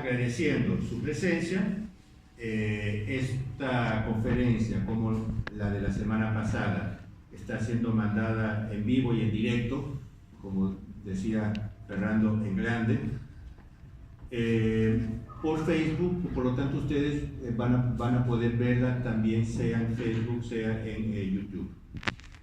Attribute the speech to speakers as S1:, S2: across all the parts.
S1: agradeciendo su presencia. Esta conferencia, como la de la semana pasada, está siendo mandada en vivo y en directo, como decía Fernando, en grande, por Facebook. Por lo tanto, ustedes van a poder verla también, sea en Facebook, sea en YouTube.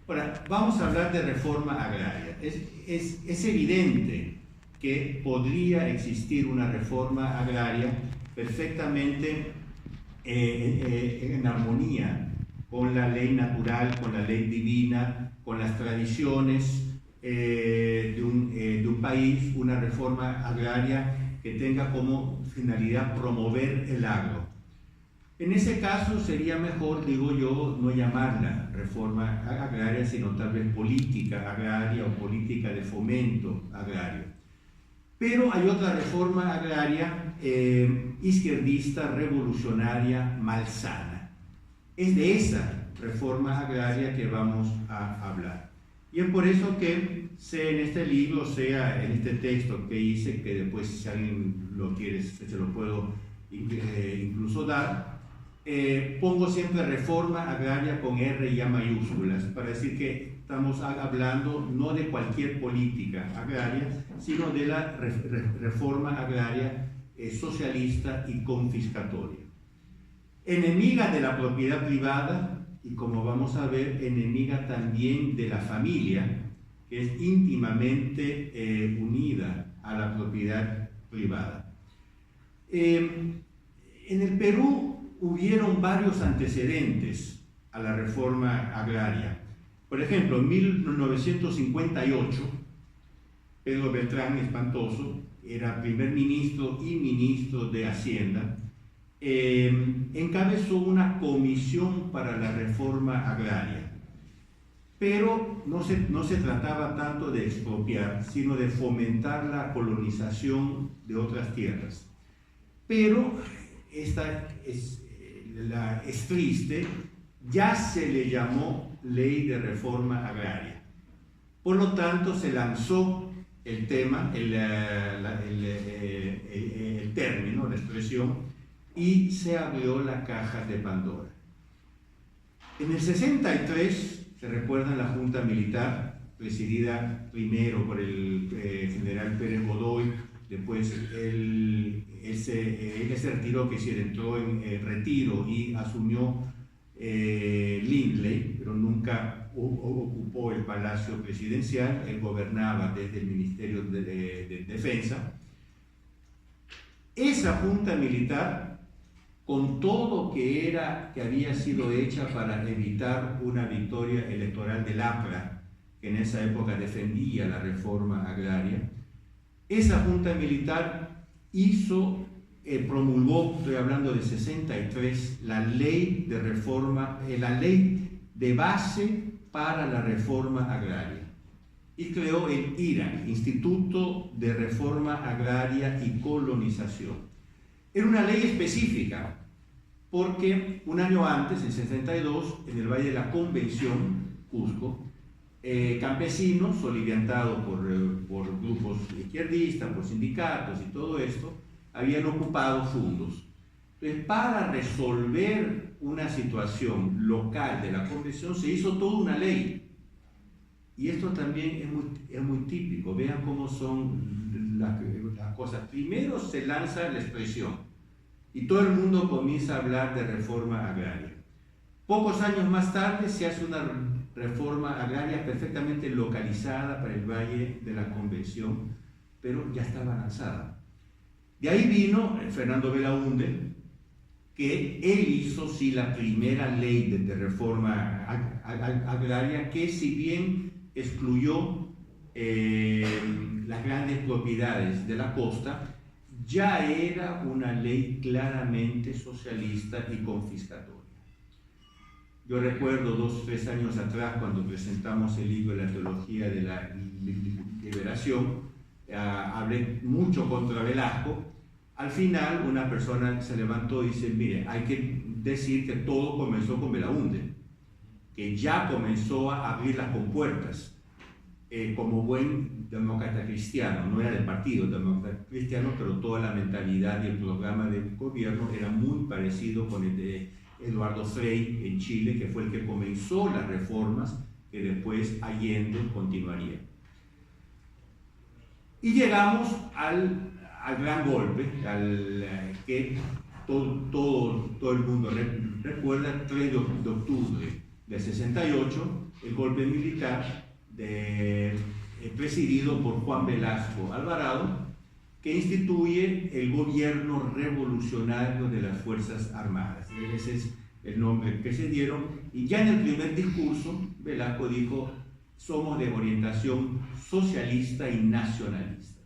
S1: Ahora, vamos a hablar de reforma agraria. Es evidente que podría existir una reforma agraria perfectamente en armonía con la ley natural, con la ley divina, con las tradiciones de un país, una reforma agraria que tenga como finalidad promover el agro. En ese caso sería mejor, digo yo, no llamarla reforma agraria, sino tal vez política agraria o política de fomento agrario. Pero hay otra reforma agraria izquierdista, revolucionaria, malsana. Es de esa reforma agraria que vamos a hablar. Y es por eso que, sea en este libro, sea en este texto que hice, que después, si alguien lo quiere, se lo puedo incluso dar, pongo siempre reforma agraria con R y A mayúsculas, para decir que estamos hablando no de cualquier política agraria, sino de la reforma agraria socialista y confiscatoria. Enemiga de la propiedad privada y, como vamos a ver, enemiga también de la familia, que es íntimamente unida a la propiedad privada. En el Perú hubieron varios antecedentes a la reforma agraria. Por ejemplo, en 1958, Pedro Beltrán Espantoso era primer ministro y ministro de Hacienda. Encabezó una comisión para la reforma agraria, pero no se trataba tanto de expropiar, sino de fomentar la colonización de otras tierras. Pero esta es triste, ya se le llamó Ley de Reforma Agraria. Por lo tanto, se lanzó el tema, el término, la expresión, y se abrió la caja de Pandora. En el 63, se recuerda la Junta Militar, presidida primero por el general Pérez Godoy, después él se retiró, que se entró en retiro y asumió Lindley, pero nunca ocupó el palacio presidencial. Él gobernaba desde el Ministerio de Defensa. Esa Junta Militar, con todo que había sido hecha para evitar una victoria electoral del APRA, que en esa época defendía la reforma agraria, esa Junta Militar promulgó, estoy hablando de 63, la ley de reforma, la ley de base para la reforma agraria, y creó el IRA, Instituto de Reforma Agraria y Colonización. Era una ley específica, porque un año antes, en 62, en el Valle de la Convención, Cusco, campesinos, soliviantados por grupos izquierdistas, por sindicatos y todo esto, habían ocupado fondos. Entonces, para resolver una situación local de la Convención, se hizo toda una ley. Y esto también es muy típico. Vean cómo son las cosas. Primero se lanza la expresión y todo el mundo comienza a hablar de reforma agraria. Pocos años más tarde se hace una reforma agraria perfectamente localizada para el Valle de la Convención, pero ya estaba lanzada. De ahí vino Fernando Belaúnde, que él hizo sí la primera ley de reforma agraria, que si bien excluyó las grandes propiedades de la costa, ya era una ley claramente socialista y confiscatoria. Yo recuerdo 2 o 3 años atrás, cuando presentamos el libro de la teología de la liberación, hablé mucho contra Velasco. Al final, una persona se levantó y dice: mire, hay que decir que todo comenzó con Belaúnde, que ya comenzó a abrir las compuertas. como buen demócrata cristiano, no era del partido demócrata cristiano, pero toda la mentalidad y el programa del gobierno era muy parecido con el de Eduardo Frei en Chile, que fue el que comenzó las reformas que después Allende continuaría. Y llegamos al gran golpe, que todo el mundo recuerda, 3 de octubre del 68, el golpe militar presidido por Juan Velasco Alvarado, que instituye el gobierno revolucionario de las Fuerzas Armadas. Ese es el nombre que se dieron, y ya en el primer discurso Velasco dijo: somos de orientación socialista y nacionalista.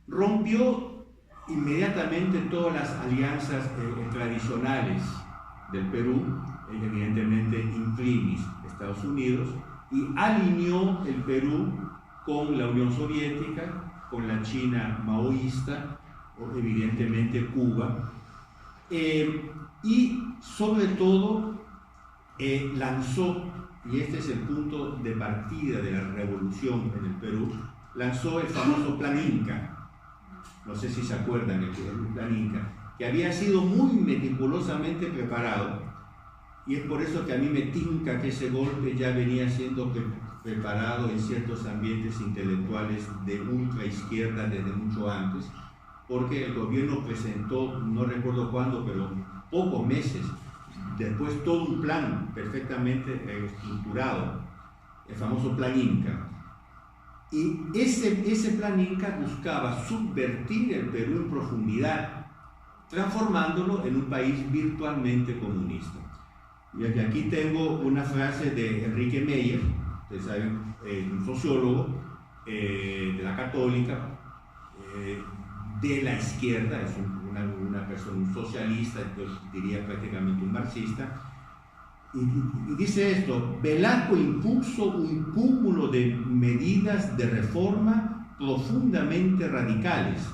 S1: Rompió inmediatamente todas las alianzas tradicionales del Perú, evidentemente inclinis Estados Unidos, y alineó el Perú con la Unión Soviética, con la China maoísta, o evidentemente Cuba, y sobre todo lanzó, y este es el punto de partida de la revolución en el Perú, lanzó el famoso Plan Inca. No sé si se acuerdan del Plan Inca, que había sido muy meticulosamente preparado, y es por eso que a mí me tinca que ese golpe ya venía siendo preparado en ciertos ambientes intelectuales de ultra izquierda desde mucho antes, porque el gobierno presentó, no recuerdo cuándo, pero pocos meses después, todo un plan perfectamente estructurado, el famoso Plan Inca. Y ese Plan Inca buscaba subvertir el Perú en profundidad, transformándolo en un país virtualmente comunista. Y aquí tengo una frase de Enrique Meyer, ustedes saben, un sociólogo de la Católica, de la izquierda, es una persona, un socialista, entonces diría prácticamente un marxista, y dice esto: Velasco impuso un cúmulo de medidas de reforma profundamente radicales,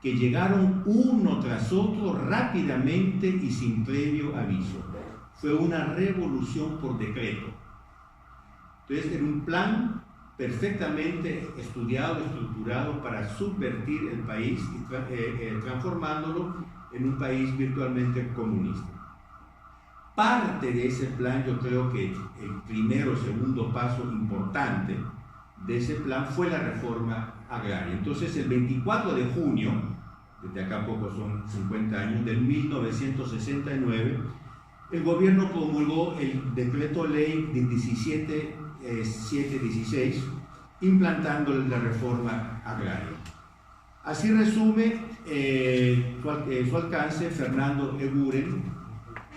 S1: que llegaron uno tras otro rápidamente y sin previo aviso. Fue una revolución por decreto. Entonces, era un plan perfectamente estudiado, estructurado para subvertir el país y transformándolo en un país virtualmente comunista. Parte de ese plan, yo creo que el primero o segundo paso importante de ese plan fue la reforma agraria. Entonces, el 24 de junio, desde acá a poco son 50 años, del 1969, el gobierno promulgó el decreto ley de 17716, implantando la reforma agraria. Así resume su alcance Fernando Eguren,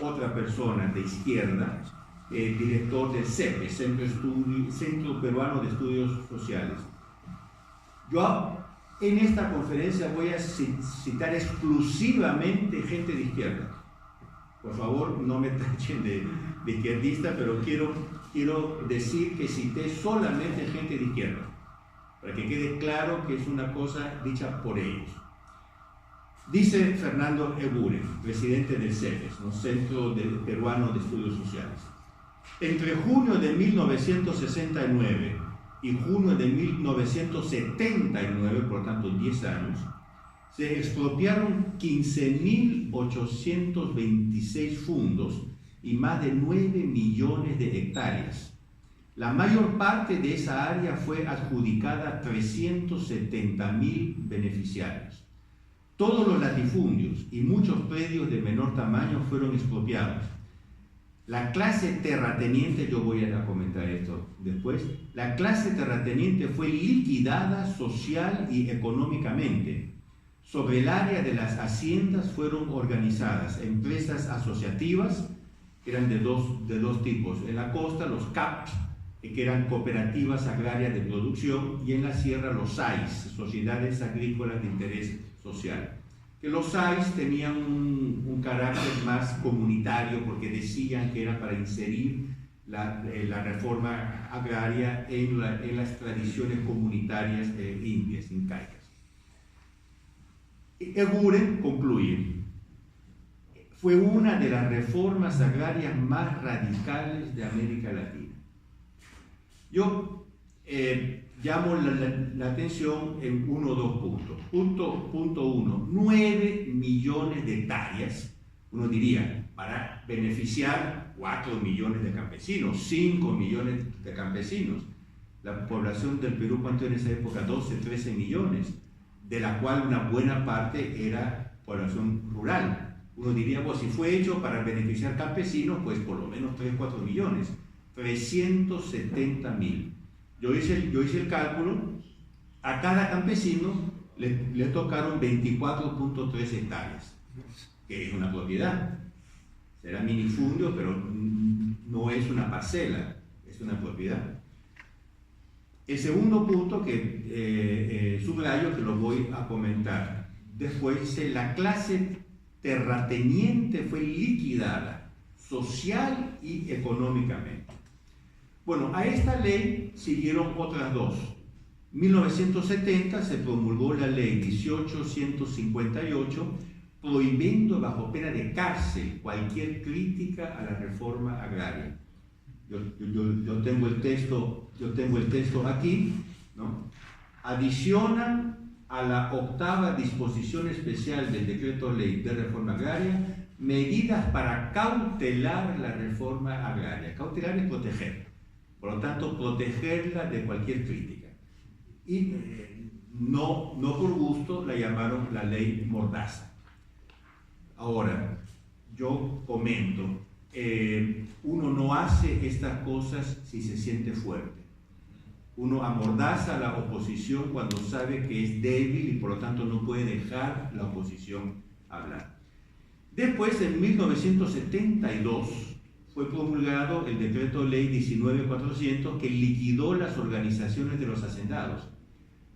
S1: otra persona de izquierda, director del CEPE, Centro Peruano de Estudios Sociales. Yo en esta conferencia voy a citar exclusivamente gente de izquierda. Por favor, no me tachen de izquierdista, pero quiero decir que cité solamente gente de izquierda, para que quede claro que es una cosa dicha por ellos. Dice Fernando Eguren, presidente del CEPES, ¿no? Centro Peruano de Estudios Sociales: entre junio de 1969 y junio de 1979, por tanto 10 años, se expropiaron 15.826 fundos y más de 9 millones de hectáreas. La mayor parte de esa área fue adjudicada a 370.000 beneficiarios. Todos los latifundios y muchos predios de menor tamaño fueron expropiados. La clase terrateniente, yo voy a comentar esto después, la clase terrateniente fue liquidada social y económicamente. Sobre el área de las haciendas fueron organizadas empresas asociativas, que eran de dos tipos. En la costa, los CAP, que eran cooperativas agrarias de producción, y en la sierra, los SAIS, Sociedades Agrícolas de Interés Social. Que los SAIS tenían un carácter más comunitario, porque decían que era para inserir la reforma agraria en las tradiciones comunitarias indias, incaicas. Eguren concluye: fue una de las reformas agrarias más radicales de América Latina. Yo llamo la atención en uno o dos puntos. Punto uno, 9 millones de hectáreas, uno diría, para beneficiar 4 millones de campesinos, 5 millones de campesinos. La población del Perú, ¿cuánto en esa época? 12, 13 millones, de la cual una buena parte era población rural. Uno diría, pues si fue hecho para beneficiar campesinos, pues por lo menos 3, 4 millones, 370.000. Yo hice el cálculo, a cada campesino le tocaron 24.3 hectáreas, que es una propiedad. Será minifundio, pero no es una parcela, es una propiedad. El segundo punto que subrayo, que lo voy a comentar después, dice: la clase terrateniente fue liquidada social y económicamente. Bueno, a esta ley siguieron otras dos. En 1970 se promulgó la ley 1858, prohibiendo bajo pena de cárcel cualquier crítica a la reforma agraria. Yo tengo el texto aquí, ¿no? Adicionan a la 8ª disposición especial del decreto ley de reforma agraria medidas para cautelar la reforma agraria. Cautelar es proteger, por lo tanto protegerla de cualquier crítica. Y no por gusto la llamaron la ley Mordaza. Ahora, yo comento, uno no hace estas cosas si se siente fuerte. Uno amordaza a la oposición cuando sabe que es débil y por lo tanto no puede dejar la oposición hablar. Después, en 1972, fue promulgado el decreto ley 19.400 que liquidó las organizaciones de los hacendados,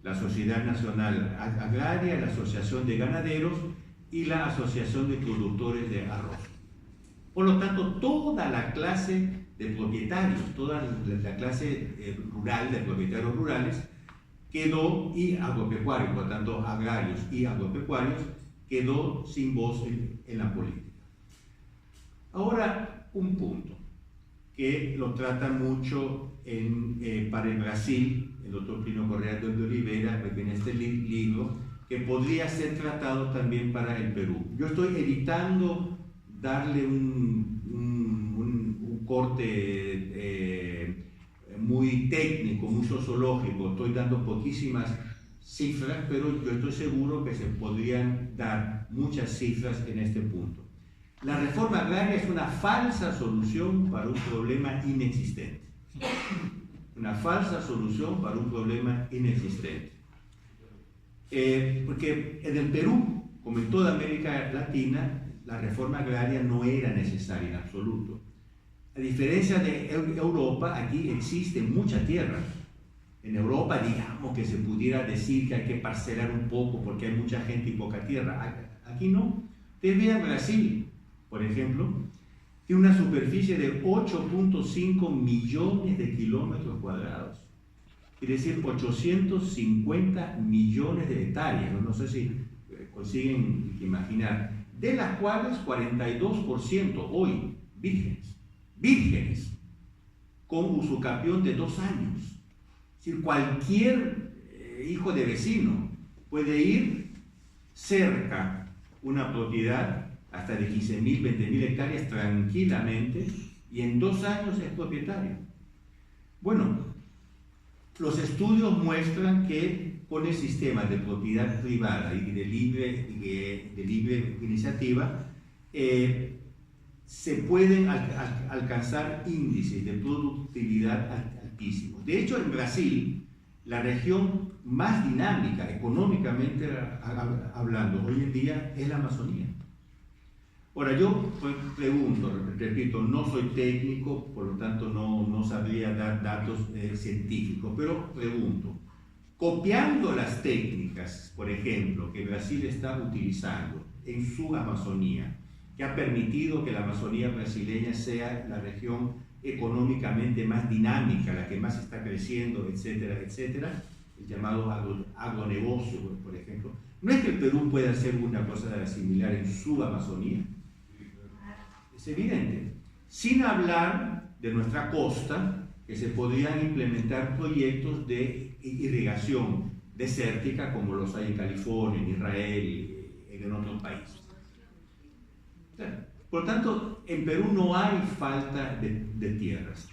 S1: la Sociedad Nacional Agraria, la Asociación de Ganaderos y la Asociación de Productores de Arroz. Por lo tanto, toda la clase de propietarios, toda la clase rural, de propietarios rurales, quedó, y agropecuarios, por lo tanto, agrarios y agropecuarios, quedó sin voz en la política. Ahora, un punto que lo trata mucho para el Brasil, el doctor Plínio Correa de Oliveira, en este libro, que podría ser tratado también para el Perú. Yo estoy evitando darle un corte muy técnico, muy sociológico. Estoy dando poquísimas cifras, pero yo estoy seguro que se podrían dar muchas cifras en este punto. La reforma agraria es una falsa solución para un problema inexistente. Una falsa solución para un problema inexistente. Porque en el Perú, como en toda América Latina, la reforma agraria no era necesaria en absoluto. A diferencia de Europa, aquí existe mucha tierra. En Europa, digamos que se pudiera decir que hay que parcelar un poco porque hay mucha gente y poca tierra. Aquí no. Ustedes vean Brasil, por ejemplo, tiene una superficie de 8.5 millones de kilómetros cuadrados. Quiere decir 850 millones de hectáreas. No sé si consiguen imaginar. De las cuales 42% hoy vírgenes, con usucapión de 2 años. Es decir, cualquier hijo de vecino puede ir cerca una propiedad hasta de 15.000, 20.000 hectáreas tranquilamente y en 2 años es propietario. Bueno, los estudios muestran que con el sistema de propiedad privada y de libre iniciativa se pueden alcanzar índices de productividad altísimos. De hecho, en Brasil, la región más dinámica económicamente hablando hoy en día es la Amazonía. Ahora, yo pregunto, repito, no soy técnico, por lo tanto no sabría dar datos científicos, pero pregunto, copiando las técnicas, por ejemplo, que Brasil está utilizando en su Amazonía, que ha permitido que la Amazonía brasileña sea la región económicamente más dinámica, la que más está creciendo, etcétera, etcétera, el llamado agronegocio, por ejemplo. ¿No es que el Perú pueda hacer una cosa similar en su Amazonía? Es evidente. Sin hablar de nuestra costa, que se podrían implementar proyectos de irrigación desértica como los hay en California, en Israel y en otros países. Por lo tanto, en Perú no hay falta de tierras.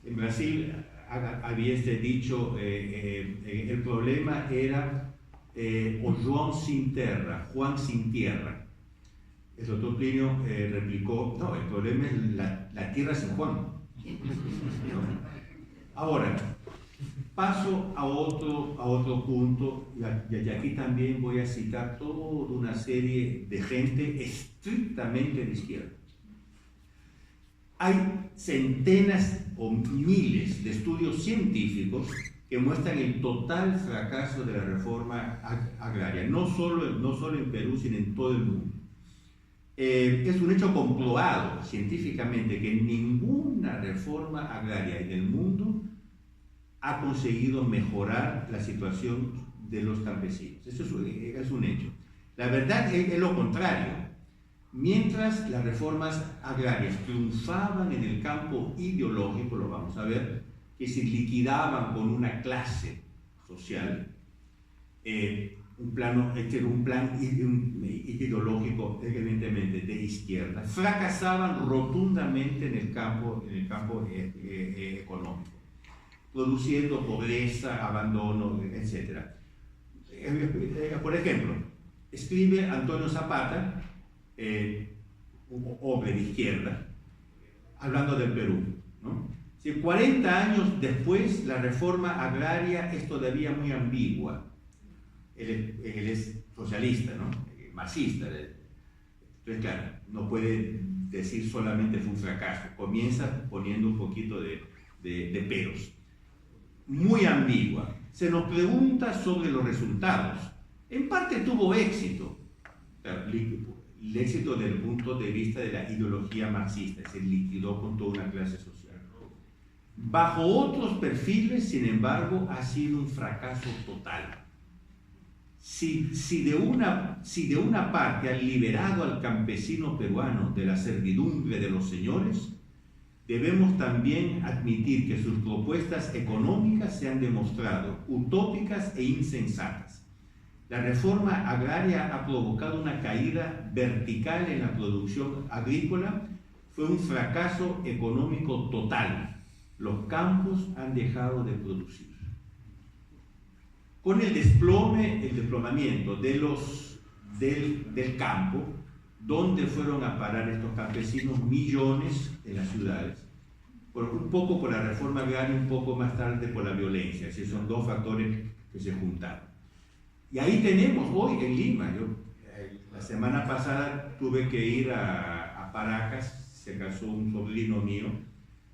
S1: En Brasil había este dicho, el problema era o João sin tierra, Juan sin tierra. El doctor Plinio replicó, no, el problema es la tierra sin Juan. ¿No? Ahora, paso a otro punto, y aquí también voy a citar toda una serie de gente estrictamente de izquierda. Hay centenas o miles de estudios científicos que muestran el total fracaso de la reforma agraria, no solo en Perú, sino en todo el mundo. Es un hecho comprobado científicamente que ninguna reforma agraria en el mundo ha conseguido mejorar la situación de los campesinos. Eso es un hecho. La verdad es lo contrario. Mientras las reformas agrarias triunfaban en el campo ideológico, lo vamos a ver, que se liquidaban con una clase social, un plan ideológico evidentemente de izquierda, fracasaban rotundamente en el campo económico, produciendo pobreza, abandono, etc. Por ejemplo, escribe Antonio Zapata, un hombre de izquierda, hablando del Perú, ¿no? Si 40 años después la reforma agraria es todavía muy ambigua. Él es socialista, ¿no? Marxista. Entonces, claro, no puede decir solamente fue un fracaso. Comienza poniendo un poquito de peros. Muy ambigua. Se nos pregunta sobre los resultados. En parte tuvo éxito. Claro, el éxito desde el punto de vista de la ideología marxista. Se liquidó con toda una clase social. Bajo otros perfiles, sin embargo, ha sido un fracaso total. Si de una parte han liberado al campesino peruano de la servidumbre de los señores, debemos también admitir que sus propuestas económicas se han demostrado utópicas e insensatas. La reforma agraria ha provocado una caída vertical en la producción agrícola, fue un fracaso económico total. Los campos han dejado de producir. Con el desplomamiento del campo, ¿dónde fueron a parar estos campesinos? Millones en las ciudades. Un poco por la reforma agraria, un poco más tarde por la violencia. Así son dos factores que se juntaron. Y ahí tenemos hoy en Lima. La semana pasada tuve que ir a Paracas, se casó un sobrino mío.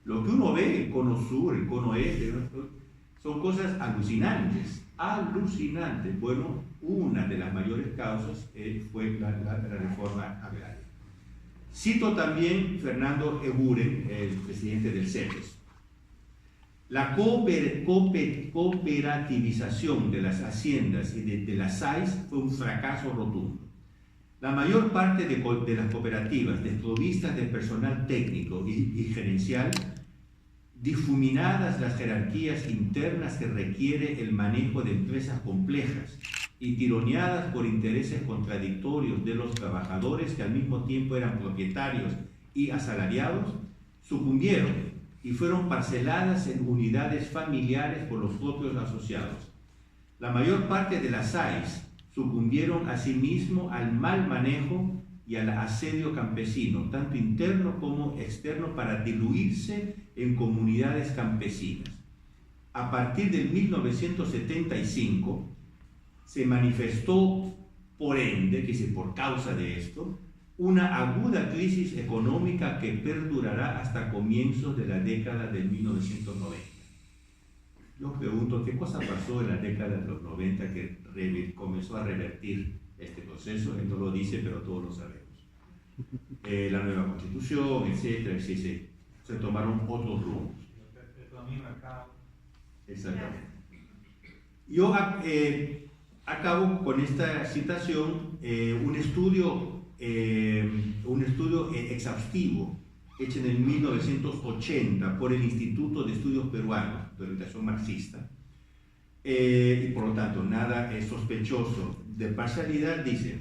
S1: Lo que uno ve, el cono sur, el cono este, ¿no? Son cosas alucinantes, alucinantes. Bueno, una de las mayores causas fue la reforma agraria. Cito también Fernando Eguren, el presidente del CEPES. La cooperativización de las haciendas y de las SAIS fue un fracaso rotundo. La mayor parte de las cooperativas desprovistas de personal técnico y gerencial, difuminadas las jerarquías internas que requiere el manejo de empresas complejas y tironeadas por intereses contradictorios de los trabajadores que al mismo tiempo eran propietarios y asalariados, sucumbieron y fueron parceladas en unidades familiares por los propios asociados. La mayor parte de las SAIS sucumbieron asimismo al mal manejo y al asedio campesino, tanto interno como externo, para diluirse en comunidades campesinas. A partir del 1975 se manifestó, por ende, que por causa de esto, una aguda crisis económica que perdurará hasta comienzos de la década de 1990. Yo pregunto, ¿qué cosa pasó en la década de los 90 que comenzó a revertir este proceso? Él no lo dice, pero todos lo sabemos. La nueva constitución, etcétera, etcétera. Se tomaron otros rumbos. Exactamente. Yo acabo con esta citación, un estudio exhaustivo hecha en el 1980 por el Instituto de Estudios Peruanos de Orientación Marxista, y por lo tanto nada es sospechoso de parcialidad, dice: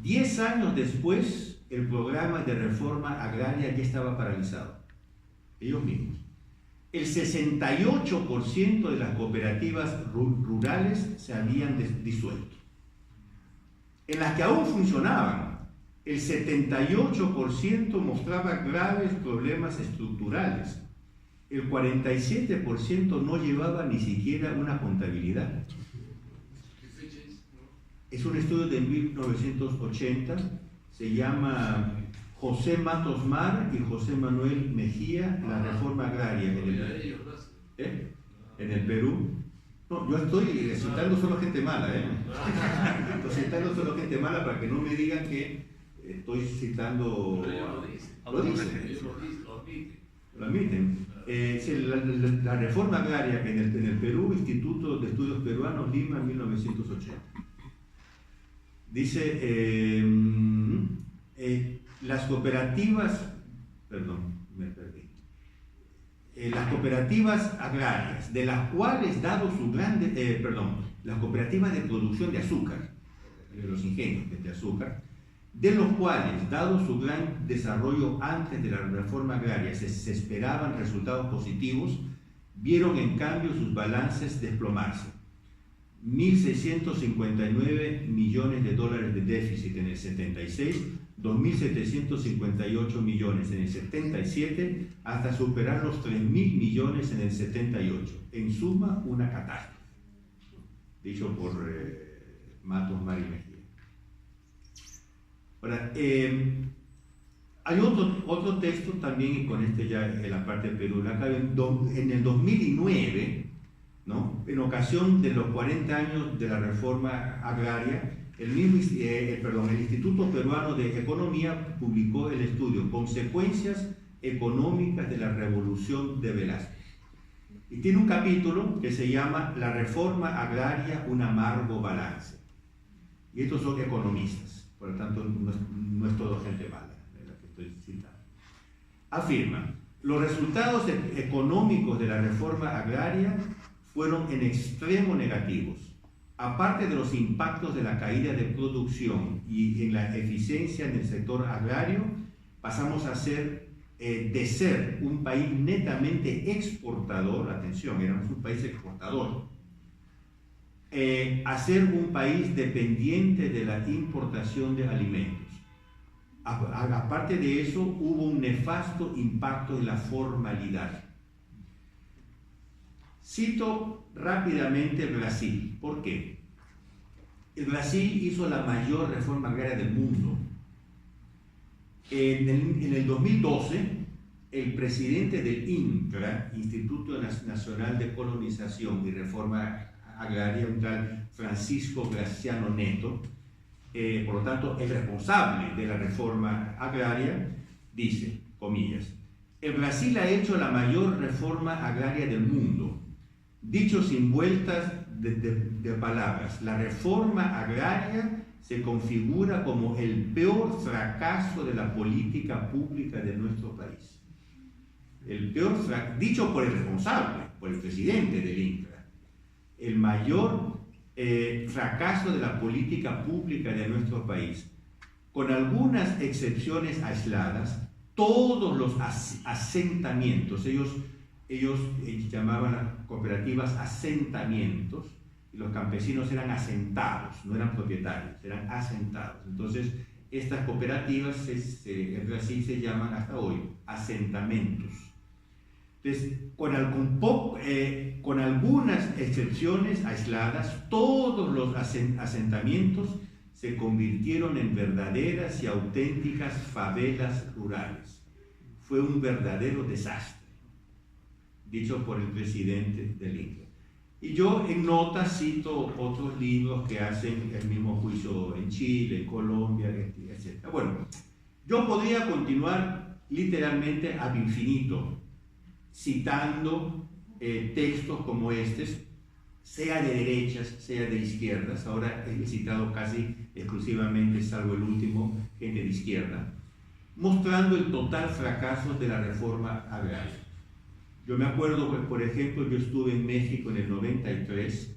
S1: 10 años después el programa de reforma agraria ya estaba paralizado. Ellos mismos. El 68% de las cooperativas rurales se habían disuelto. En las que aún funcionaban, el 78% mostraba graves problemas estructurales. El 47% no llevaba ni siquiera una contabilidad. Es un estudio de 1980, se llama José Matos Mar y José Manuel Mejía, la reforma agraria en el Perú. No, yo estoy citando solo gente mala, estoy citando solo gente mala para que no me digan que estoy citando... Lo dicen. Lo admiten. La reforma agraria en el Perú, Instituto de Estudios Peruanos, Lima, 1980. Dice, las cooperativas, me perdí. Las cooperativas agrarias, de las cuales, dado su grande, las cooperativas de producción de azúcar, de los ingenios de azúcar, de los cuales, dado su gran desarrollo antes de la reforma agraria, se esperaban resultados positivos, vieron en cambio sus balances desplomarse. 1.659 millones de dólares de déficit en el 76, 2.758 millones en el 77, hasta superar los 3.000 millones en el 78. En suma, una catástrofe. Dicho por Matos Mar y Mejía. Ahora, hay otro texto también, y con este ya en la parte de Perú, en el 2009, ¿no? En ocasión de los 40 años de la reforma agraria, el Instituto Peruano de Economía publicó el estudio Consecuencias Económicas de la Revolución de Velázquez. Y tiene un capítulo que se llama La reforma agraria, un amargo balance. Y estos son economistas, por lo tanto no es todo gente mala, la que estoy citando. Afirma: los resultados económicos de la reforma agraria fueron en extremo negativos. Aparte de los impactos de la caída de producción y en la eficiencia en el sector agrario, pasamos a ser, de ser un país netamente exportador, atención, éramos un país exportador, a ser un país dependiente de la importación de alimentos. Aparte de eso, hubo un nefasto impacto en la formalidad. Cito rápidamente Brasil. ¿Por qué? El Brasil hizo la mayor reforma agraria del mundo. En el 2012, el presidente del INCRA, Instituto Nacional de Colonización y Reforma Agraria, un tal Francisco Graciano Neto, por lo tanto, el responsable de la reforma agraria, dice, comillas: el Brasil ha hecho la mayor reforma agraria del mundo. Dicho sin vueltas de palabras, la reforma agraria se configura como el peor fracaso de la política pública de nuestro país. El peor fracaso, dicho por el responsable, por el presidente del INCRA, el mayor fracaso de la política pública de nuestro país. Con algunas excepciones aisladas, todos los asentamientos, ellos llamaban las cooperativas asentamientos, y los campesinos eran asentados, no eran propietarios, eran asentados. Entonces, estas cooperativas en Brasil se llaman hasta hoy asentamientos. Entonces, con algunas excepciones aisladas, todos los asentamientos se convirtieron en verdaderas y auténticas favelas rurales. Fue un verdadero desastre, dicho por el presidente del INCRA. Y yo en nota cito otros libros que hacen el mismo juicio en Chile, en Colombia, etc. Bueno, yo podría continuar literalmente ad infinito, citando textos como estos, sea de derechas, sea de izquierdas. Ahora he citado casi exclusivamente, salvo el último, gente de izquierda. mostrando el total fracaso de la reforma agraria. Yo me acuerdo que, por ejemplo, yo estuve en México en el 93,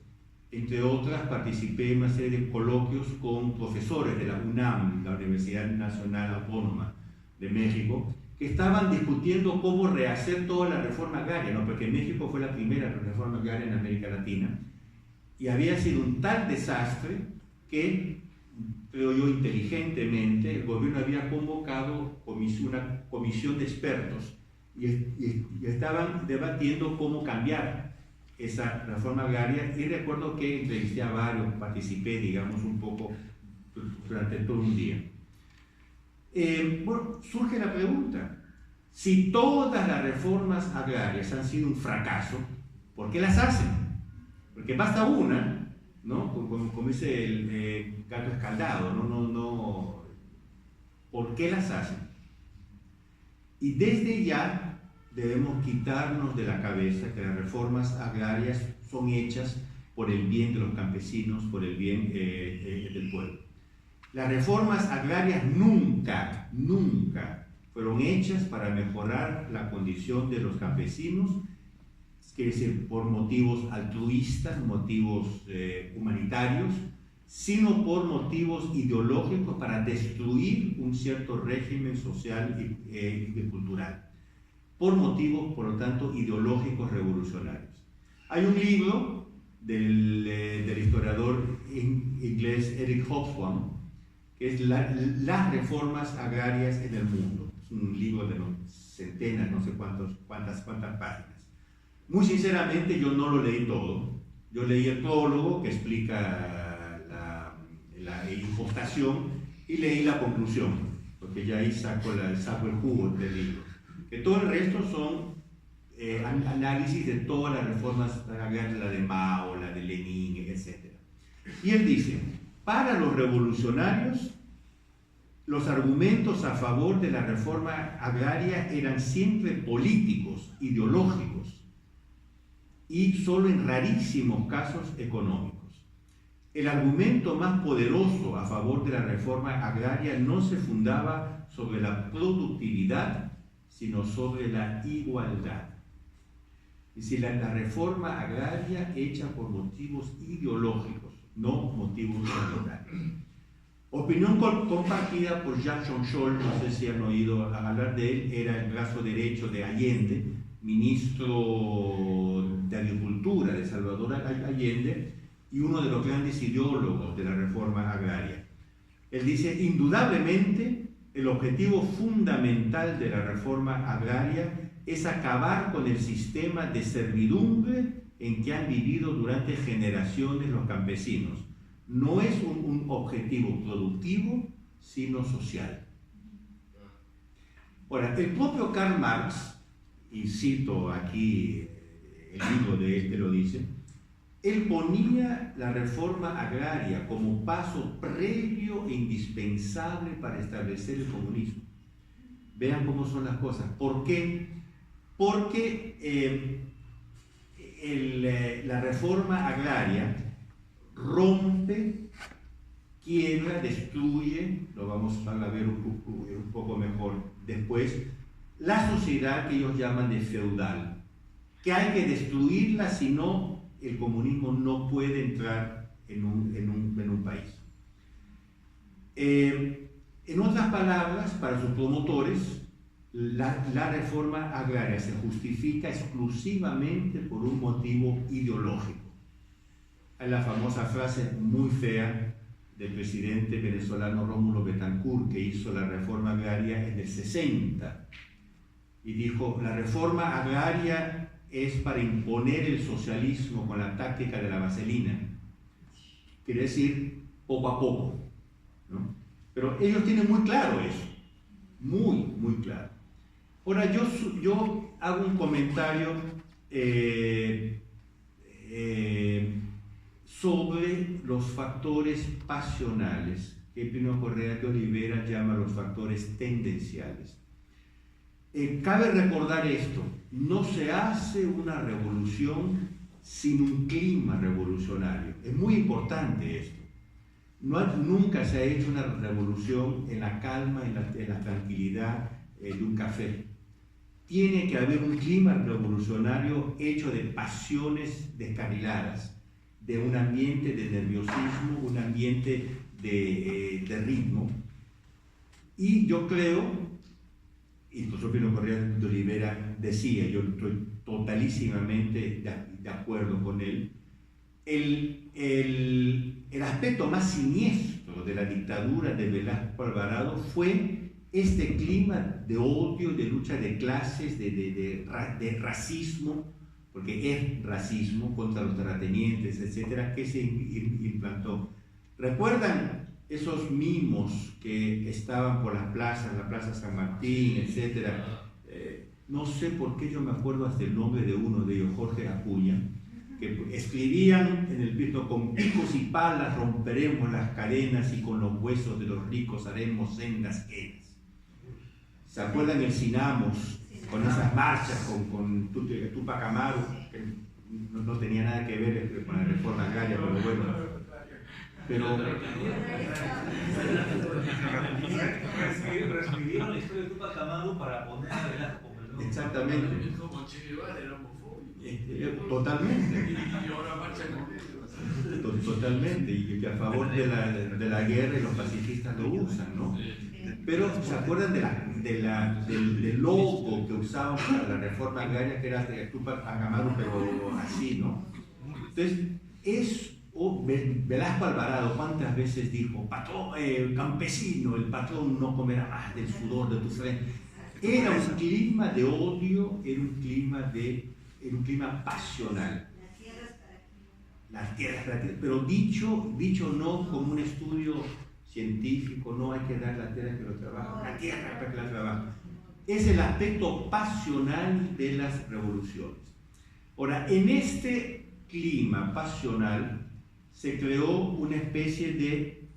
S1: entre otras participé en una serie de coloquios con profesores de la UNAM, la Universidad Nacional Autónoma de México, que estaban discutiendo cómo rehacer toda la reforma agraria, ¿no? Porque México fue la primera reforma agraria en América Latina, y había sido un tal desastre que, creo yo, inteligentemente, el gobierno había convocado una comisión de expertos y estaban debatiendo cómo cambiar esa reforma agraria, y recuerdo que entrevisté a varios, participé, digamos, un poco durante todo un día. Bueno, surge la pregunta, si todas las reformas agrarias han sido un fracaso, ¿por qué las hacen? Porque basta una, ¿no? Como dice el gato escaldado, no. ¿Por qué las hacen? Y desde ya debemos quitarnos de la cabeza que las reformas agrarias son hechas por el bien de los campesinos, por el bien del pueblo. Las reformas agrarias nunca fueron hechas para mejorar la condición de los campesinos, quiere decir, por motivos altruistas, motivos humanitarios, sino por motivos ideológicos para destruir un cierto régimen social y cultural, por motivos, por lo tanto, ideológicos revolucionarios. Hay un libro del historiador inglés Eric Hobsbawm, que es Las reformas agrarias en el mundo. Es un libro de centenas, no sé cuántas páginas. Muy sinceramente, yo no lo leí todo. Yo leí el prólogo que explica la impostación y leí la conclusión, porque ya ahí saco el jugo del libro. Que todo el resto son análisis de todas las reformas agrarias, la de Mao, la de Lenin, etc. Y él dice, para los revolucionarios, los argumentos a favor de la reforma agraria eran siempre políticos, ideológicos, y solo en rarísimos casos económicos. El argumento más poderoso a favor de la reforma agraria no se fundaba sobre la productividad, sino sobre la igualdad. Es decir, la reforma agraria hecha por motivos ideológicos, no motivos humanitarios. Opinión compartida por Jacques Chonchol, no sé si han oído hablar de él, era el brazo derecho de Allende, ministro de Agricultura de Salvador Allende, y uno de los grandes ideólogos de la reforma agraria. Él dice, indudablemente, el objetivo fundamental de la reforma agraria es acabar con el sistema de servidumbre en que han vivido durante generaciones los campesinos. No es un objetivo productivo, sino social. Ahora, el propio Karl Marx, y cito aquí el libro de él que lo dice, él ponía la reforma agraria como paso previo e indispensable para establecer el comunismo. Vean cómo son las cosas. ¿Por qué? Porque la reforma agraria rompe, quiebra, destruye, lo vamos a ver un poco mejor después, la sociedad que ellos llaman de feudal, que hay que destruirla, si no el comunismo no puede entrar en un país. En otras palabras, para sus promotores, la reforma agraria se justifica exclusivamente por un motivo ideológico. Hay la famosa frase muy fea del presidente venezolano Rómulo Betancourt, que hizo la reforma agraria en el 60, y dijo, la reforma agraria es para imponer el socialismo con la táctica de la vaselina. Quiere decir, poco a poco, ¿no? Pero ellos tienen muy claro eso, muy claro. Ahora, yo hago un comentario sobre los factores pasionales, que Pino Correa de Olivera llama los factores tendenciales. Cabe recordar esto, no se hace una revolución sin un clima revolucionario. Es muy importante esto. nunca se ha hecho una revolución en la calma, en la tranquilidad de un café. Tiene que haber un clima revolucionario hecho de pasiones descarriladas, de un ambiente de nerviosismo, un ambiente de ritmo. Y yo creo, y el profesor Pino Correa de Olivera decía, yo estoy totalísimamente de acuerdo con él, el aspecto más siniestro de la dictadura de Velasco Alvarado fue este clima de odio, de lucha de clases, de racismo, porque es racismo contra los terratenientes, etcétera, que se implantó. ¿Recuerdan esos mimos que estaban por las plazas, la Plaza San Martín, etcétera? No sé por qué yo me acuerdo hasta el nombre de uno de ellos, Jorge Acuña, que escribían en el piso: con picos y palas romperemos las cadenas y con los huesos de los ricos haremos sendas quenas. ¿Se acuerdan el Sinamos? Con esas marchas, con Tupac Amaru, que no tenía nada que ver con la reforma agraria, pero bueno. Pero
S2: reescribieron la historia de Tupac Amaru para poner a Velasco como el nuevo.
S1: Exactamente.
S3: Como Che Guevara era homofóbico.
S1: Totalmente.
S3: Y ahora marcha con él.
S1: Totalmente. Y que a favor de la guerra, y los pacifistas lo usan, ¿no? Pero ¿se acuerdan del logo que usaban para la reforma agraria, que era de Tupac Amaru, pero así, ¿no? Entonces, Velasco Alvarado, ¿cuántas veces dijo: patrón, campesino, el patrón no comerá más del sudor de tu frente? Era un clima de odio, era un clima pasional. Las tierras para ti. Pero dicho no como un estudio científico, no hay que dar la tierra que lo trabaja, la tierra para que la trabaja. Es el aspecto pasional de las revoluciones. Ahora, en este clima pasional se creó una especie de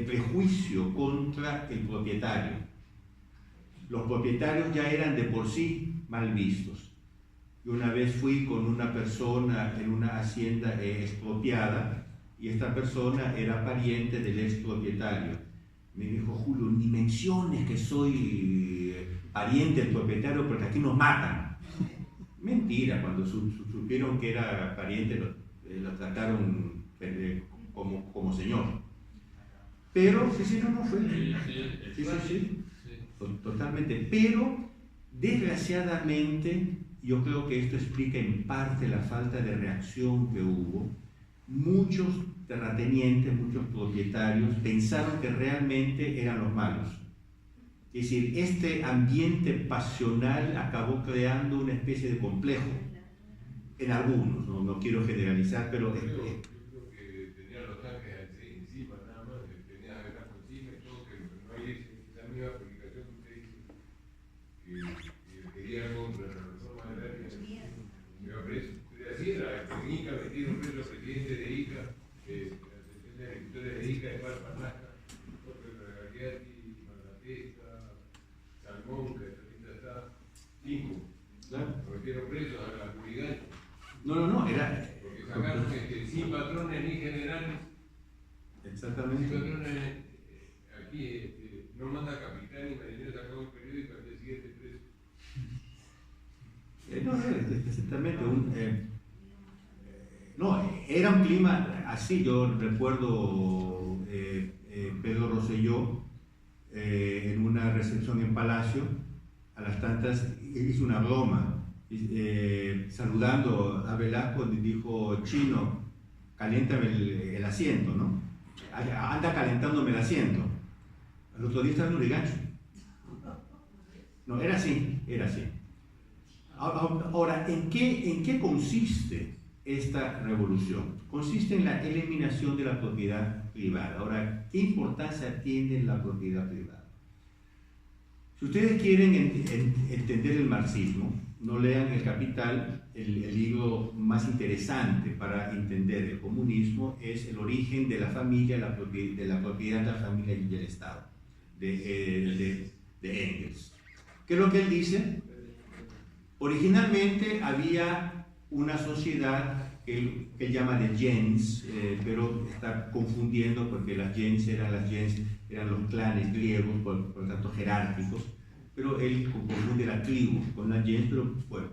S1: prejuicio contra el propietario. Los propietarios ya eran de por sí mal vistos. Yo una vez fui con una persona en una hacienda expropiada, y esta persona era pariente del expropietario. Me dijo: Julio, ni menciones que soy pariente del propietario porque aquí nos matan. Mentira, cuando supieron que era pariente lo trataron como señor. Pero, sí, no fue. Sí. Totalmente. Pero, desgraciadamente, yo creo que esto explica en parte la falta de reacción que hubo. Muchos terratenientes, muchos propietarios pensaron que realmente eran los malos. Es decir, este ambiente pasional acabó creando una especie de complejo en algunos, no quiero generalizar, pero
S4: yo creo que tenía los tanques encima nada más, tenía las encima y todo, que no hay esa misma publicación que usted dice que quería contra la reforma agraria. Me aparece, así era, en Ica metieron preso al presidente de Ica, el director de Ica de Parpanasca, Jorge Ragariati, Malatesta, Salmón, que ahorita está 5.
S1: Claro.
S4: Metieron presos a la Curigán.
S1: No, era...
S4: Porque sacaron sin patrones ni generales.
S1: Exactamente.
S4: Sin patrones, aquí no manda capitán y marinero, sacamos el periódico al día siguiente preso.
S1: Exactamente. Era un clima así. Yo recuerdo Pedro Rosselló en una recepción en Palacio, a las tantas hizo una broma. Saludando a Velasco, dijo: Chino, caliéntame el asiento, ¿no? Anda calentándome el asiento. Al otro día estaba en Urigancho. No, era así. Ahora, ¿en qué consiste esta revolución? Consiste en la eliminación de la propiedad privada. Ahora, ¿qué importancia tiene la propiedad privada? Si ustedes quieren entender el marxismo, no lean El Capital. El libro más interesante para entender el comunismo es El origen de la familia, de la propiedad de la familia y el Estado, de Engels. ¿Qué es lo que él dice? Originalmente había una sociedad que él llama de gens, pero está confundiendo porque las gens eran los clanes griegos, por lo tanto jerárquicos, pero él confunde la tribu con la gens, pero bueno,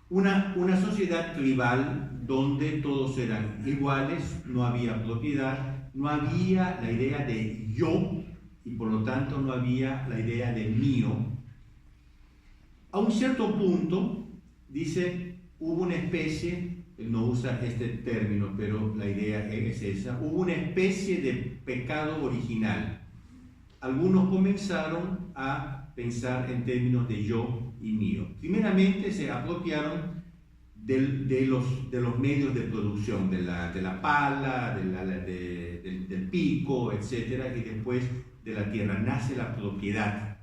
S1: una sociedad tribal donde todos eran iguales, no había propiedad, no había la idea de yo y por lo tanto no había la idea de mío. A un cierto punto, dice, hubo una especie, él no usa este término, pero la idea es esa, hubo una especie de pecado original. Algunos comenzaron a pensar en términos de yo y mío. Primeramente se apropiaron de los medios de producción, de la pala, del pico, etc. Y después de la tierra nace la propiedad.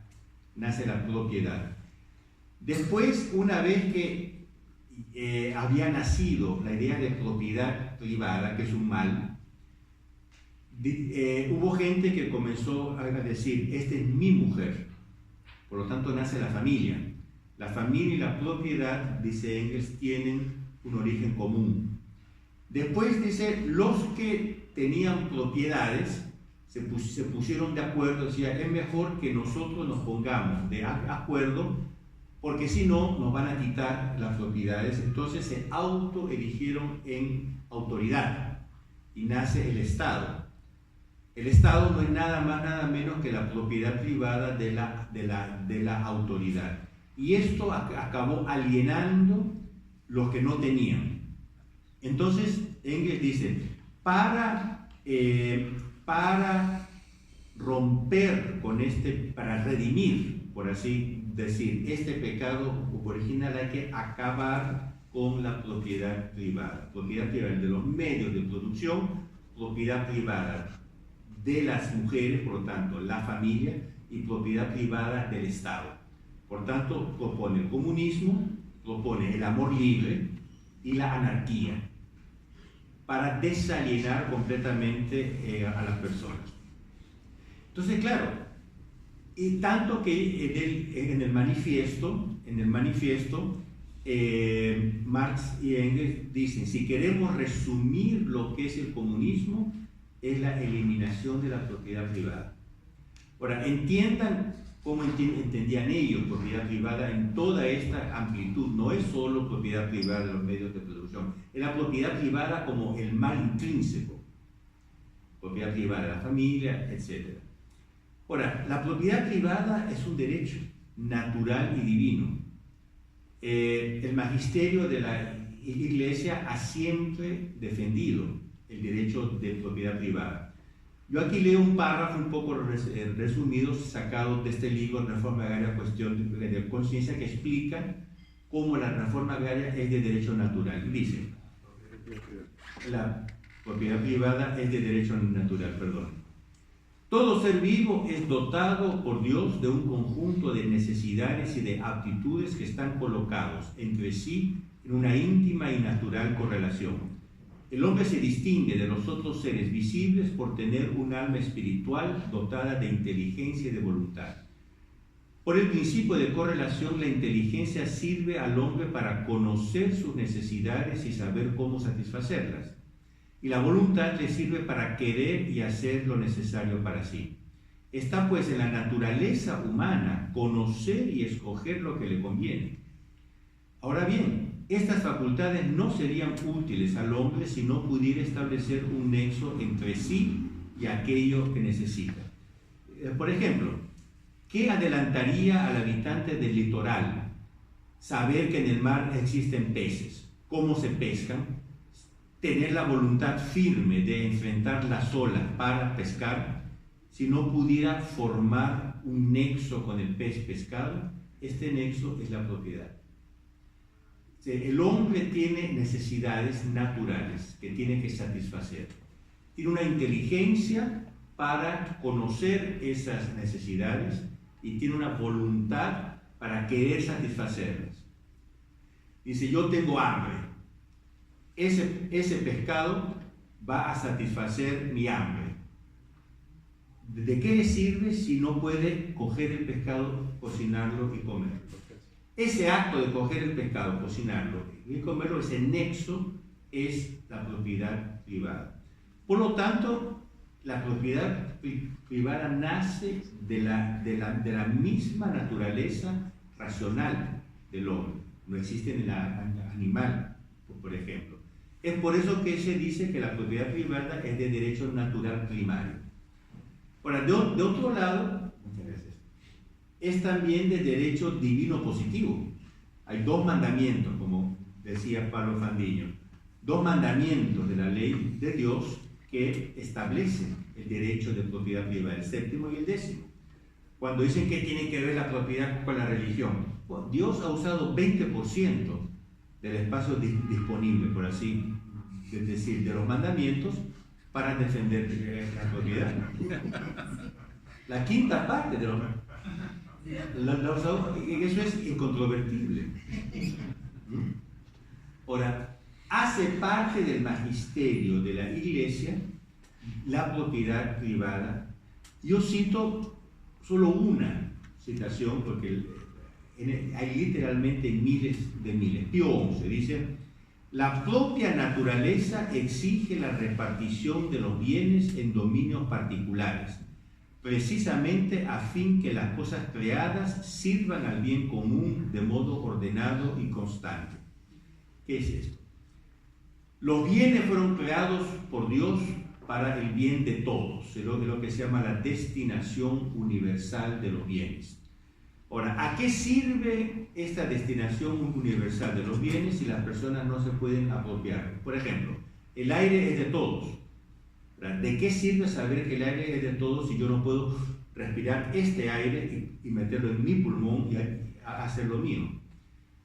S1: Después, una vez que había nacido la idea de propiedad privada, que es un mal, hubo gente que comenzó a decir, esta es mi mujer, por lo tanto nace la familia. La familia y la propiedad, dice Engels, tienen un origen común. Después dice, los que tenían propiedades se pusieron de acuerdo, decía, es mejor que nosotros nos pongamos de acuerdo, porque si no, nos van a quitar las propiedades. Entonces se autoerigieron en autoridad y nace el Estado. El Estado no es nada más, nada menos que la propiedad privada de la autoridad. Y esto acabó alienando los que no tenían. Entonces, Engels dice, para romper con para redimir, por así decir, este pecado original, hay que acabar con la propiedad privada de los medios de producción, propiedad privada de las mujeres, por lo tanto, la familia, y propiedad privada del Estado. Por tanto, propone el comunismo, propone el amor libre y la anarquía para desalienar completamente a las personas. Entonces, claro, y tanto que en el manifiesto, Marx y Engels dicen, si queremos resumir lo que es el comunismo, es la eliminación de la propiedad privada. Ahora, entiendan cómo entendían ellos propiedad privada en toda esta amplitud. No es solo propiedad privada de los medios de producción, es la propiedad privada como el mal intrínseco, propiedad privada de la familia, etc. Ahora, la propiedad privada es un derecho natural y divino. El magisterio de la Iglesia ha siempre defendido el derecho de propiedad privada. Yo aquí leo un párrafo un poco resumido, sacado de este libro, Reforma Agraria, Cuestión de Conciencia, que explica cómo la reforma agraria es de derecho natural. Dice, la propiedad privada es de derecho natural, perdón. Todo ser vivo es dotado por Dios de un conjunto de necesidades y de aptitudes que están colocados entre sí en una íntima y natural correlación. El hombre se distingue de los otros seres visibles por tener un alma espiritual dotada de inteligencia y de voluntad. Por el principio de correlación, la inteligencia sirve al hombre para conocer sus necesidades y saber cómo satisfacerlas. Y la voluntad le sirve para querer y hacer lo necesario para sí. Está pues en la naturaleza humana conocer y escoger lo que le conviene. Ahora bien, estas facultades no serían útiles al hombre si no pudiera establecer un nexo entre sí y aquello que necesita. Por ejemplo, ¿qué adelantaría al habitante del litoral saber que en el mar existen peces? ¿Cómo se pescan? Tener la voluntad firme de enfrentar las olas para pescar, si no pudiera formar un nexo con el pez pescado. Este nexo es la propiedad. El hombre tiene necesidades naturales que tiene que satisfacer. Tiene una inteligencia para conocer esas necesidades y tiene una voluntad para querer satisfacerlas. Dice, yo tengo hambre. Ese pescado va a satisfacer mi hambre. ¿De qué le sirve si no puede coger el pescado, cocinarlo y comerlo? Ese acto de coger el pescado, cocinarlo y comerlo, ese nexo es la propiedad privada. Por lo tanto, la propiedad privada nace de la misma naturaleza racional del hombre. No existe en el animal, por ejemplo. Es por eso que se dice que la propiedad privada es de derecho natural primario. Ahora, de otro lado, es también de derecho divino positivo. Hay dos mandamientos, como decía Pablo Fandiño, dos mandamientos de la ley de Dios que establecen el derecho de propiedad privada, el séptimo y el décimo. Cuando dicen que tiene que ver la propiedad con la religión, bueno, Dios ha usado 20% del espacio disponible, por así decir, de los mandamientos para defender la propiedad. La quinta parte de los eso es incontrovertible. Ahora, hace parte del magisterio de la Iglesia la propiedad privada. Yo cito solo una citación, porque hay literalmente miles de miles. Pío XI dice: la propia naturaleza exige la repartición de los bienes en dominios particulares, precisamente a fin que las cosas creadas sirvan al bien común de modo ordenado y constante. ¿Qué es esto? Los bienes fueron creados por Dios para el bien de todos, es lo que se llama la destinación universal de los bienes. Ahora, ¿a qué sirve esta destinación universal de los bienes si las personas no se pueden apropiar? Por ejemplo, el aire es de todos. ¿De qué sirve saber que el aire es de todos si yo no puedo respirar este aire y meterlo en mi pulmón y hacerlo mío?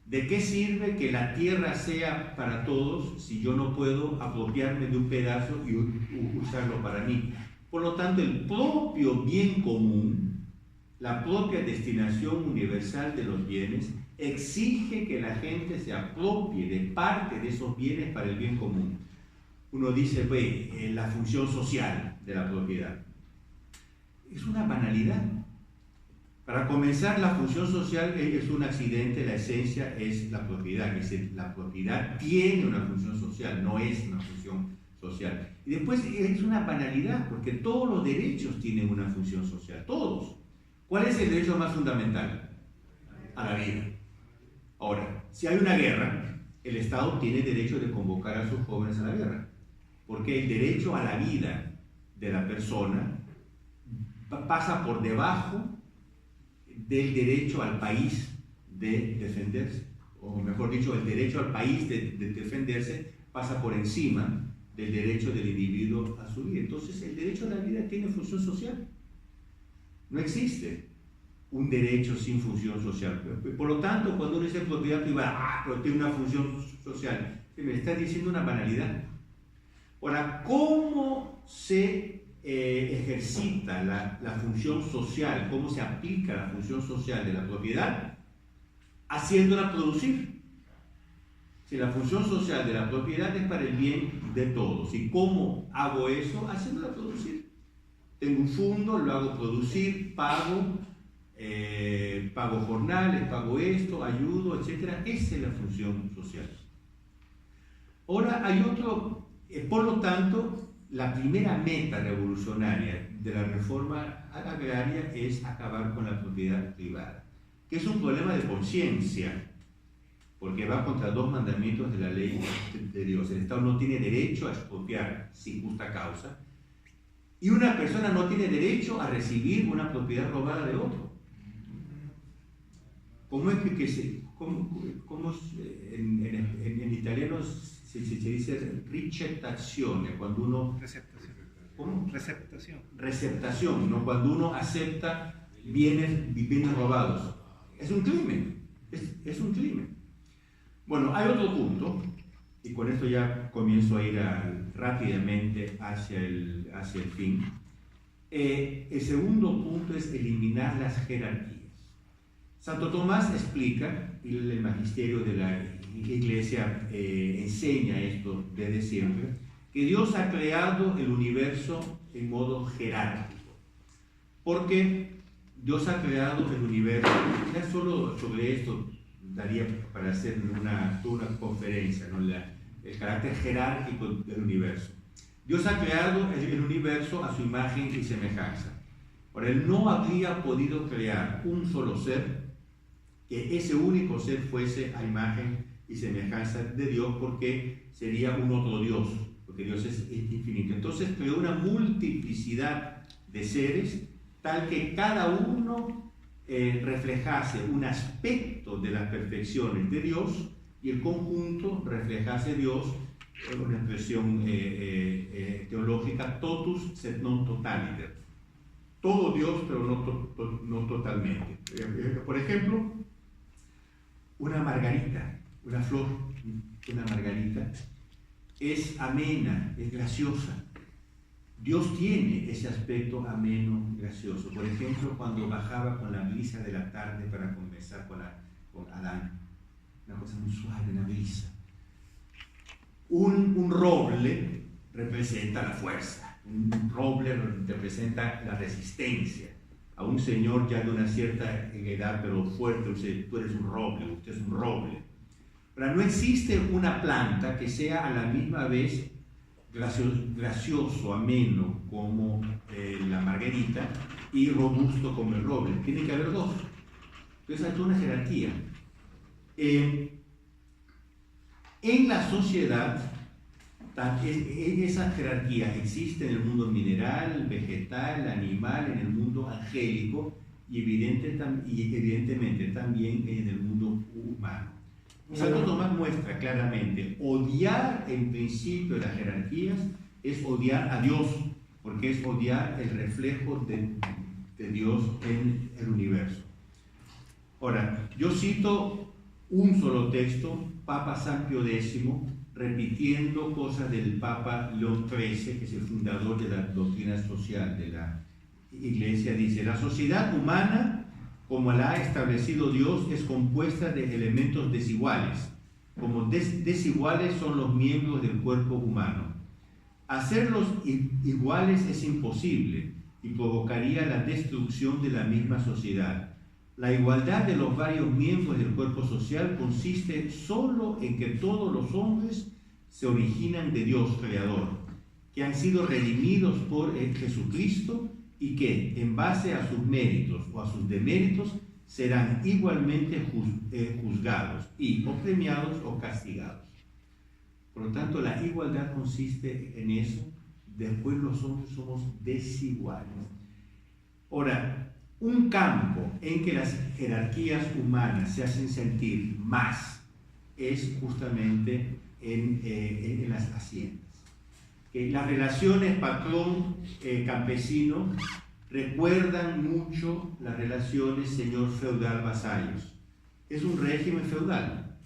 S1: ¿De qué sirve que la tierra sea para todos si yo no puedo apropiarme de un pedazo y usarlo para mí? Por lo tanto, el propio bien común, la propia destinación universal de los bienes, exige que la gente se apropie de parte de esos bienes para el bien común. Uno dice, la función social de la propiedad. Es una banalidad. Para comenzar, la función social es un accidente, la esencia es la propiedad. Es decir, la propiedad tiene una función social, no es una función social. Y después es una banalidad, porque todos los derechos tienen una función social, todos. ¿Cuál es el derecho más fundamental? A la vida. Ahora, si hay una guerra, el Estado tiene derecho de convocar a sus jóvenes a la guerra, porque el derecho a la vida de la persona pasa por debajo del derecho al país de defenderse, o mejor dicho, el derecho al país de defenderse pasa por encima del derecho del individuo a su vida. Entonces, el derecho a la vida tiene función social. No existe un derecho sin función social. Por lo tanto, cuando uno dice propiedad privada, pero tiene una función social, me está diciendo una banalidad. Ahora, ¿cómo se ejercita la función social? ¿Cómo se aplica la función social de la propiedad? Haciéndola producir. Si la función social de la propiedad es para el bien de todos. ¿Y cómo hago eso? Haciéndola producir. Tengo un fondo, lo hago producir, pago jornales, pago esto, ayudo, etc. Esa es la función social. Ahora hay otro, por lo tanto, la primera meta revolucionaria de la reforma agraria es acabar con la propiedad privada, que es un problema de conciencia, porque va contra dos mandamientos de la ley de Dios. El Estado no tiene derecho a expropiar sin justa causa, y una persona no tiene derecho a recibir una propiedad robada de otro. ¿Cómo es en italiano se dice ricettazione, cuando uno...
S5: Receptación.
S1: ¿Cómo?
S5: Receptación.
S1: Receptación, ¿no? Cuando uno acepta bienes robados. Es un crimen, es un crimen. Bueno, hay otro punto, y con esto ya comienzo a ir rápidamente hacia el fin. El segundo punto es eliminar las jerarquías. Santo Tomás explica, y el magisterio de la Iglesia enseña esto desde siempre, que Dios ha creado el universo en modo jerárquico. Porque Dios ha creado el universo, ya solo sobre esto daría para hacer una conferencia, ¿no? El carácter jerárquico del universo. Dios ha creado el universo a su imagen y semejanza. Ahora, Él no habría podido crear un solo ser, que ese único ser fuese a imagen y semejanza de Dios, porque sería un otro Dios, porque Dios es infinito. Entonces creó una multiplicidad de seres, tal que cada uno reflejase un aspecto de las perfecciones de Dios, y el conjunto reflejase Dios, una expresión teológica, totus sed non totaliter. Todo Dios, pero no totalmente. Por ejemplo, una margarita, una flor, una margarita, es amena, es graciosa. Dios tiene ese aspecto ameno, gracioso. Por ejemplo, cuando bajaba con la brisa de la tarde para conversar con Adán, una cosa muy suave, una brisa. Un roble representa la fuerza, un roble representa la resistencia. A un señor ya de una cierta edad, pero fuerte, tú eres un roble, usted es un roble. Pero no existe una planta que sea a la misma vez gracioso, ameno como la margarita y robusto como el roble. Tiene que haber dos. Entonces hay toda una jerarquía. En la sociedad, esa jerarquía existe en el mundo mineral, vegetal, animal, en el mundo angélico y evidentemente también en el mundo humano. Santo Tomás muestra claramente, odiar en principio las jerarquías es odiar a Dios, porque es odiar el reflejo de Dios en el universo. Ahora, yo cito un solo texto, Papa San Pío X, repitiendo cosas del Papa León XIII, que es el fundador de la doctrina social de la Iglesia. Dice: la sociedad humana, como la ha establecido Dios, es compuesta de elementos desiguales. Como desiguales son los miembros del cuerpo humano. Hacerlos iguales es imposible y provocaría la destrucción de la misma sociedad. La igualdad de los varios miembros del cuerpo social consiste solo en que todos los hombres se originan de Dios Creador, que han sido redimidos por Jesucristo y que, en base a sus méritos o a sus deméritos, serán igualmente juzgados y o premiados o castigados. Por lo tanto, la igualdad consiste en eso. Después los hombres somos desiguales. Ahora, un campo en que las jerarquías humanas se hacen sentir más es justamente en las haciendas. Que las relaciones patrón-campesino recuerdan mucho las relaciones señor feudal-vasallos. Es un régimen feudal.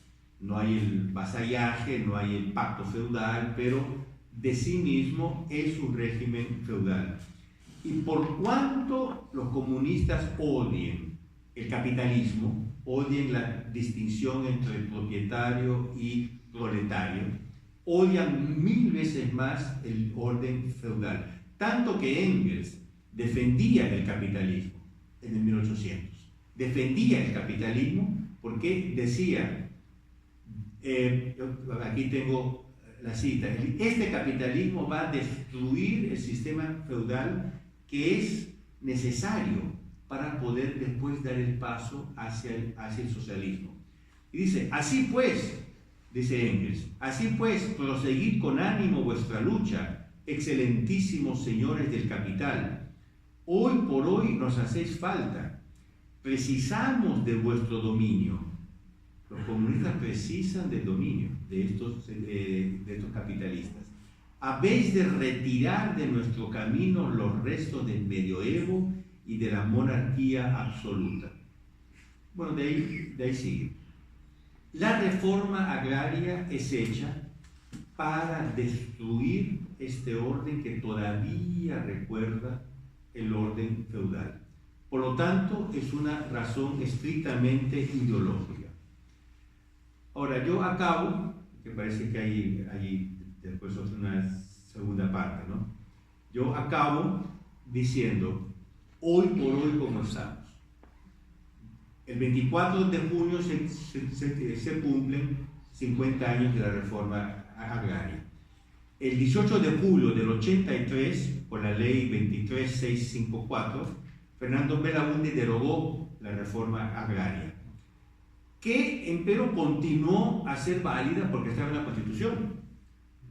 S1: No hay el vasallaje, no hay el pacto feudal, pero de sí mismo es un régimen feudal. Y por cuanto los comunistas odien el capitalismo, odien la distinción entre el propietario y proletario, odian 1000 veces más el orden feudal. Tanto que Engels defendía el capitalismo en el 1800. Defendía el capitalismo porque decía, aquí tengo la cita, este capitalismo va a destruir el sistema feudal que es necesario para poder después dar el paso hacia el socialismo. Y dice, así pues, dice Engels, así pues, proseguid con ánimo vuestra lucha, excelentísimos señores del capital. Hoy por hoy nos hacéis falta, precisamos de vuestro dominio. Los comunistas precisan del dominio de estos capitalistas. Habéis de retirar de nuestro camino los restos del medioevo y de la monarquía absoluta. Bueno, de ahí sigue. La reforma agraria es hecha para destruir este orden que todavía recuerda el orden feudal. Por lo tanto, es una razón estrictamente ideológica. Ahora, yo acabo, que parece que hay después una segunda parte, ¿no? Yo acabo diciendo, hoy por hoy, ¿cómo estamos? El 24 de junio se cumplen 50 años de la reforma agraria. El 18 de julio del 83, por la ley 23654, Fernando Belaúnde derogó la reforma agraria, que empero continuó a ser válida porque estaba en la Constitución.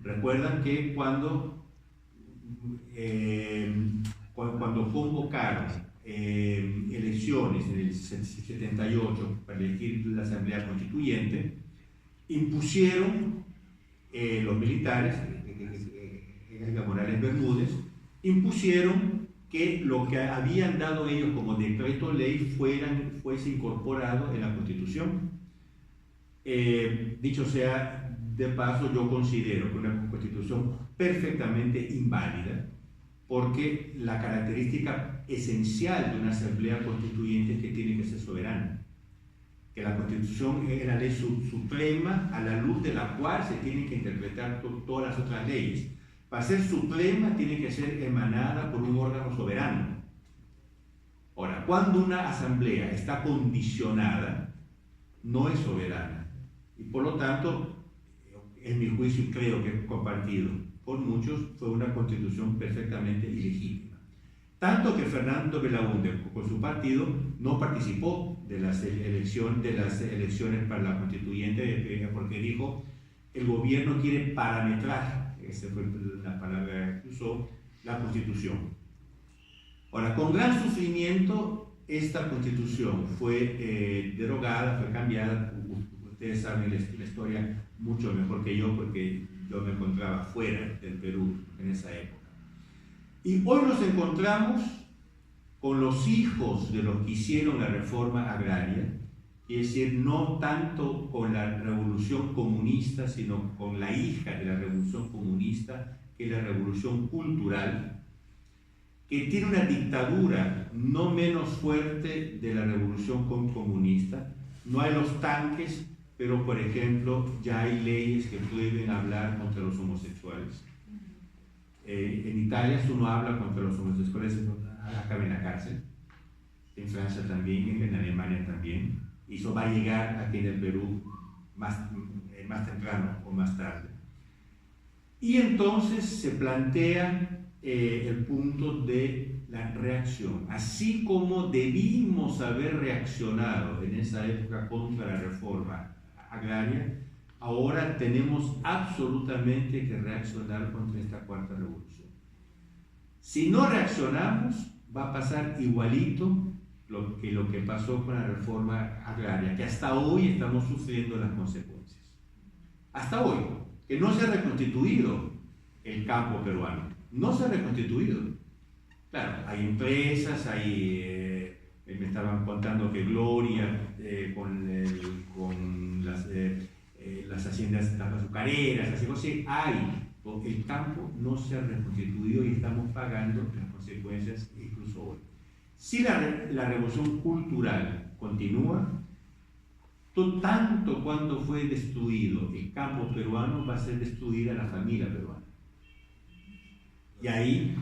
S1: Recuerdan que cuando convocaron elecciones en el 78 para elegir la Asamblea Constituyente, impusieron los militares, Morales Bermúdez, impusieron que lo que habían dado ellos como decreto ley fuese incorporado en la Constitución. Dicho sea de paso, yo considero que una Constitución perfectamente inválida, porque la característica esencial de una Asamblea Constituyente es que tiene que ser soberana, que la Constitución es la ley suprema a la luz de la cual se tienen que interpretar todas las otras leyes. Para ser suprema tiene que ser emanada por un órgano soberano. Ahora, cuando una asamblea está condicionada, no es soberana. Y por lo tanto, en mi juicio, creo que compartido por muchos, fue una constitución perfectamente ilegítima. Tanto que Fernando Belaúnde, con su partido, no participó de las elecciones para la constituyente, porque dijo, el gobierno quiere parametrar, esa fue la palabra que usó, la Constitución. Ahora, con gran sufrimiento, esta Constitución fue derogada, fue cambiada. Ustedes saben la historia mucho mejor que yo, porque yo me encontraba fuera del Perú en esa época. Y hoy nos encontramos con los hijos de los que hicieron la reforma agraria, es decir, no tanto con la revolución comunista, sino con la hija de la revolución comunista, que es la revolución cultural, que tiene una dictadura no menos fuerte de la revolución comunista. No hay los tanques, pero por ejemplo ya hay leyes que prohíben hablar contra los homosexuales. En Italia, si uno habla contra los homosexuales, acaba en la cárcel. En Francia también, en Alemania también. Y eso va a llegar aquí en el Perú más temprano o más tarde. Y entonces se plantea el punto de la reacción. Así como debimos haber reaccionado en esa época contra la reforma agraria, ahora tenemos absolutamente que reaccionar contra esta cuarta revolución. Si no reaccionamos, va a pasar igualito lo que pasó con la reforma agraria, que hasta hoy estamos sufriendo las consecuencias. Hasta hoy, que no se ha reconstituido el campo peruano, no se ha reconstituido. Claro, hay empresas, me estaban contando que Gloria, con las haciendas, las azucareras, así cosas, el campo no se ha reconstituido y estamos pagando las consecuencias incluso hoy. Si la revolución cultural continúa, tanto cuando fue destruido el campo peruano, va a ser destruida la familia peruana. Y ahí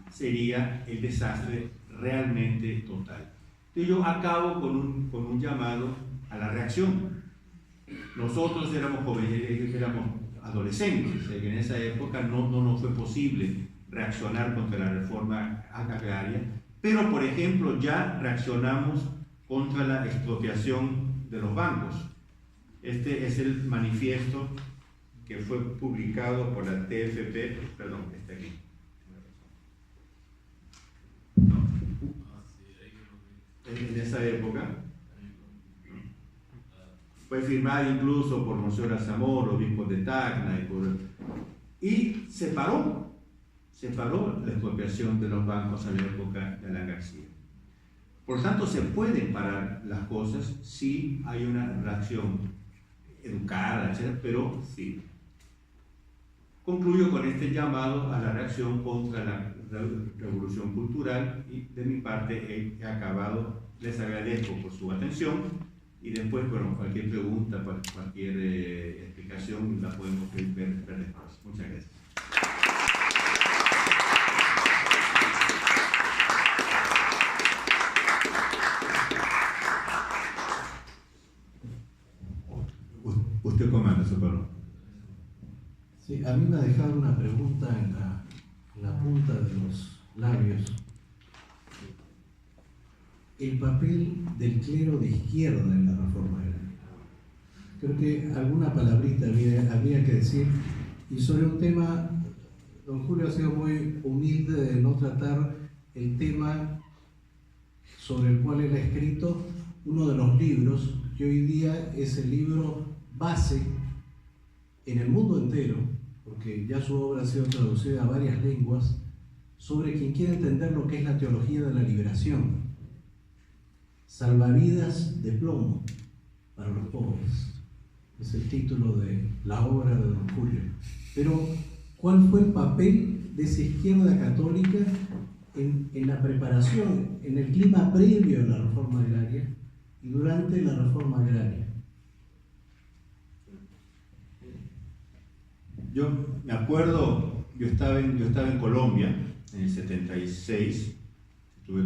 S1: sería el desastre realmente total. Entonces yo acabo con un llamado a la reacción. Nosotros éramos jóvenes, éramos adolescentes, en esa época no nos fue posible reaccionar contra la reforma agraria, pero por ejemplo ya reaccionamos contra la expropiación de los bancos. Este es el manifiesto que fue publicado por la TFP, perdón, está aquí. En esa época fue firmada incluso por Monseñor Azamor, obispo de Tacna, y separó la expropiación de los bancos en la época de Alan García. Por tanto, se pueden parar las cosas si hay una reacción educada, etc., pero sí. Concluyo con este llamado a la reacción contra la revolución cultural y de mi parte he acabado. Les agradezco por su atención y después, bueno, cualquier pregunta, cualquier explicación la podemos ver después. Muchas gracias. comanda, Socorro.
S5: Sí, a mí me ha dejado una pregunta en la punta de los labios. El papel del clero de izquierda en la reforma agraria. Creo que alguna palabrita habría que decir. Y sobre un tema, don Julio ha sido muy humilde de no tratar el tema sobre el cual él ha escrito uno de los libros que hoy día es el libro base en el mundo entero, porque ya su obra ha sido traducida a varias lenguas, sobre quien quiere entender lo que es la teología de la liberación. Salvavidas de plomo para los pobres. Es el título de la obra de don Julio. Pero, ¿cuál fue el papel de esa izquierda católica en la preparación, en el clima previo a la reforma agraria y durante la reforma agraria?
S1: Yo me acuerdo, yo estaba en Colombia en el 76, estuve